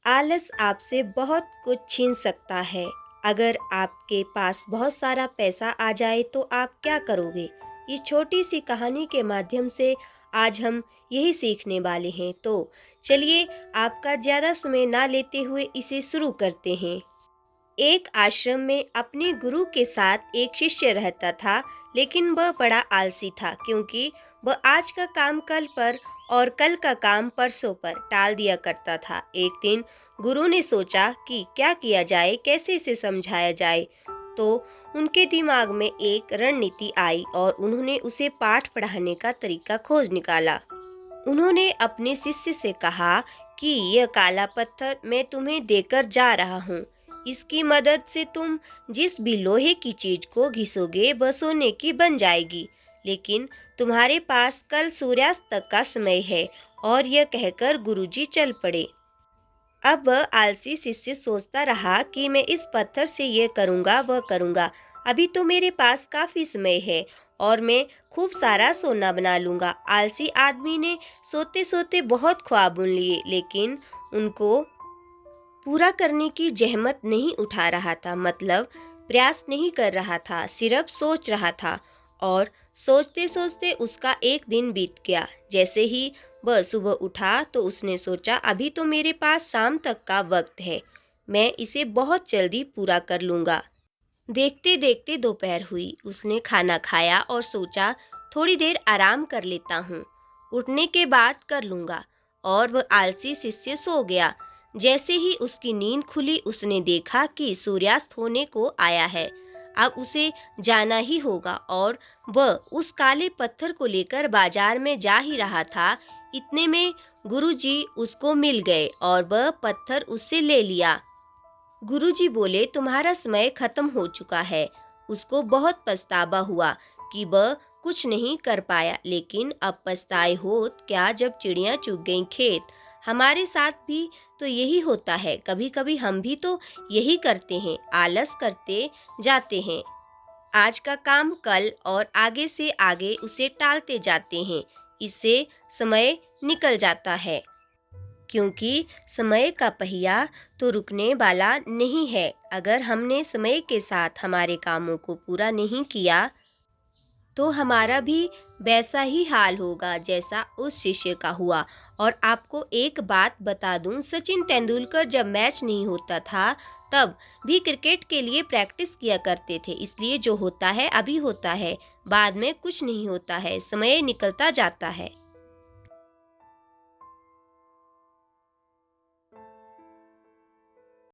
आलस आपसे बहुत कुछ छीन सकता है। अगर आपके पास बहुत सारा पैसा आ जाए तो आप क्या करोगे? इस छोटी सी कहानी के माध्यम से आज हम यही सीखने वाले हैं। तो चलिए आपका ज़्यादा समय ना लेते हुए इसे शुरू करते हैं। एक आश्रम में अपने गुरु के साथ एक शिष्य रहता था, लेकिन वह बड़ा आलसी था क्योंकि वह आज का काम कल पर और कल का काम परसों पर टाल दिया करता था। एक दिन गुरु ने सोचा कि क्या किया जाए, कैसे इसे समझाया जाए। तो उनके दिमाग में एक रणनीति आई और उन्होंने उसे पाठ पढ़ाने का तरीका खोज निकाला। उन्होंने अपने शिष्य से कहा कि यह काला पत्थर मैं तुम्हें देकर जा रहा हूँ। इसकी मदद से तुम जिस भी लोहे की चीज को घिसोगे वह सोने की बन जाएगी। लेकिन तुम्हारे पास कल सूर्यास्त तक का समय है। और यह कहकर गुरुजी चल पड़े। अब वह आलसी शिष्य सोचता रहा कि मैं इस पत्थर से ये करूँगा वह करूँगा। अभी तो मेरे पास काफ़ी समय है और मैं खूब सारा सोना बना लूँगा। आलसी आदमी ने सोते सोते बहुत ख्वाब बुन लिए, लेकिन उनको पूरा करने की जहमत नहीं उठा रहा था, मतलब प्रयास नहीं कर रहा था, सिर्फ सोच रहा था। और सोचते सोचते उसका एक दिन बीत गया। जैसे ही वह सुबह उठा तो उसने सोचा अभी तो मेरे पास शाम तक का वक्त है, मैं इसे बहुत जल्दी पूरा कर लूँगा। देखते देखते दोपहर हुई। उसने खाना खाया और सोचा थोड़ी देर आराम कर लेता हूँ, उठने के बाद कर लूँगा। और वह आलसी शिष्य सो गया। जैसे ही उसकी नींद खुली उसने देखा कि सूर्यास्त होने को आया है। अब उसे जाना ही होगा और वह उस काले पत्थर को लेकर बाजार में जा ही रहा था। इतने में गुरुजी उसको मिल गए और वह पत्थर उससे ले लिया। गुरुजी बोले तुम्हारा समय खत्म हो चुका है। उसको बहुत पछतावा हुआ कि वह कुछ नहीं कर पाया, लेकिन अब पछताए होत क्या जब चिड़ियां चुग गईं खेत। हमारे साथ भी तो यही होता है, कभी कभी हम भी तो यही करते हैं, आलस करते जाते हैं। आज का काम कल और आगे से आगे उसे टालते जाते हैं। इससे समय निकल जाता है, क्योंकि समय का पहिया तो रुकने वाला नहीं है। अगर हमने समय के साथ हमारे कामों को पूरा नहीं किया तो हमारा भी वैसा ही हाल होगा जैसा उस शिष्य का हुआ। और आपको एक बात बता दूं, सचिन तेंदुलकर जब मैच नहीं होता था तब भी क्रिकेट के लिए प्रैक्टिस किया करते थे। इसलिए जो होता है अभी होता है, बाद में कुछ नहीं होता है, समय निकलता जाता है।